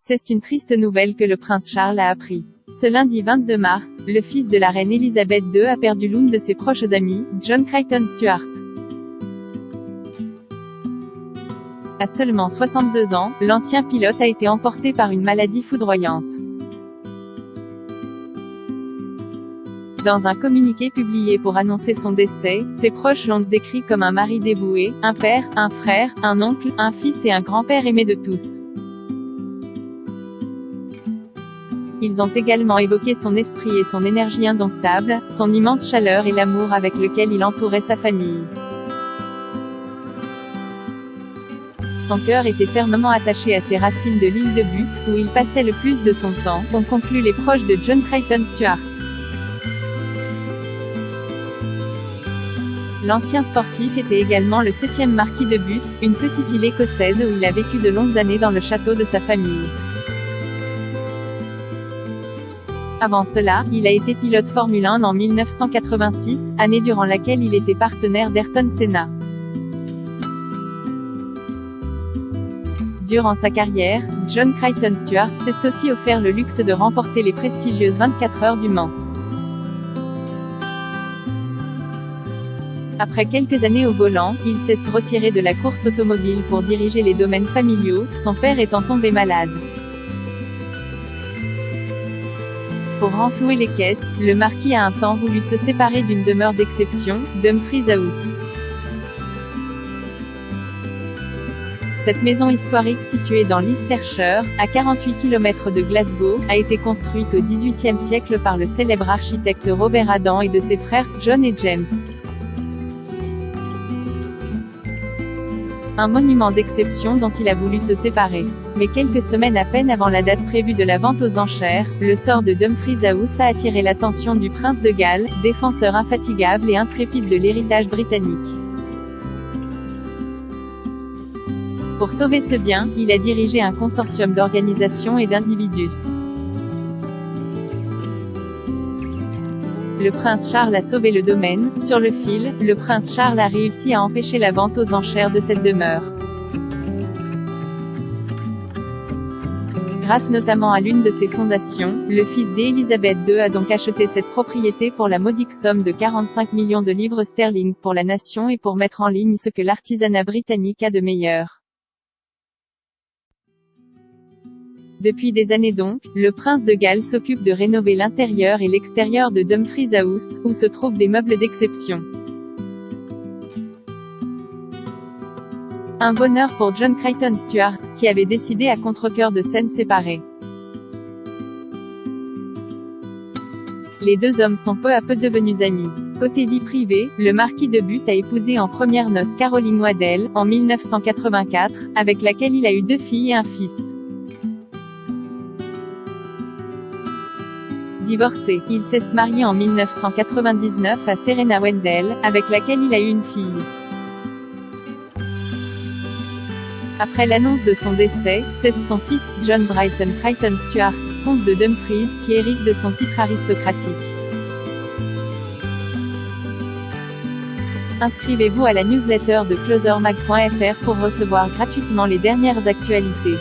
C'est une triste nouvelle que le prince Charles a appris. Ce lundi 22 mars, le fils de la reine Elisabeth II a perdu l'un de ses proches amis, John Crichton Stuart. À seulement 62 ans, l'ancien pilote a été emporté par une maladie foudroyante. Dans un communiqué publié pour annoncer son décès, ses proches l'ont décrit comme un mari dévoué, un père, un frère, un oncle, un fils et un grand-père aimé de tous. Ils ont également évoqué son esprit et son énergie indomptable, son immense chaleur et l'amour avec lequel il entourait sa famille. Son cœur était fermement attaché à ses racines de l'île de Bute, où il passait le plus de son temps, ont conclu les proches de John Crichton Stuart. L'ancien sportif était également le 7e marquis de Bute, une petite île écossaise où il a vécu de longues années dans le château de sa famille. Avant cela, il a été pilote Formule 1 en 1986, année durant laquelle il était partenaire d'Ayrton Senna. Durant sa carrière, John Crichton Stuart s'est aussi offert le luxe de remporter les prestigieuses 24 heures du Mans. Après quelques années au volant, il s'est retiré de la course automobile pour diriger les domaines familiaux, son père étant tombé malade. Pour renflouer les caisses, le marquis a un temps voulu se séparer d'une demeure d'exception, Dumfries House. Cette maison historique située dans Leicestershire, à 48 km de Glasgow, a été construite au XVIIIe siècle par le célèbre architecte Robert Adam et de ses frères, John et James. Un monument d'exception dont il a voulu se séparer. Mais quelques semaines à peine avant la date prévue de la vente aux enchères, le sort de Dumfries House a attiré l'attention du prince de Galles, défenseur infatigable et intrépide de l'héritage britannique. Pour sauver ce bien, il a dirigé un consortium d'organisations et d'individus. Le prince Charles a sauvé le domaine. Sur le fil, le prince Charles a réussi à empêcher la vente aux enchères de cette demeure. Grâce notamment à l'une de ses fondations, le fils d'Élisabeth II a donc acheté cette propriété pour la modique somme de 45 millions de livres sterling pour la nation et pour mettre en ligne ce que l'artisanat britannique a de meilleur. Depuis des années donc, le prince de Galles s'occupe de rénover l'intérieur et l'extérieur de Dumfries House, où se trouvent des meubles d'exception. Un bonheur pour John Crichton Stuart, qui avait décidé à contre-cœur de s'en séparer. Les deux hommes sont peu à peu devenus amis. Côté vie privée, le marquis de Bute a épousé en premières noces Caroline Waddell, en 1984, avec laquelle il a eu 2 filles et un fils. Divorcé, il s'est marié en 1999 à Serena Wendell, avec laquelle il a eu une fille. Après l'annonce de son décès, c'est son fils, John Bryson Crichton Stuart, comte de Dumfries, qui hérite de son titre aristocratique. Inscrivez-vous à la newsletter de closermag.fr pour recevoir gratuitement les dernières actualités.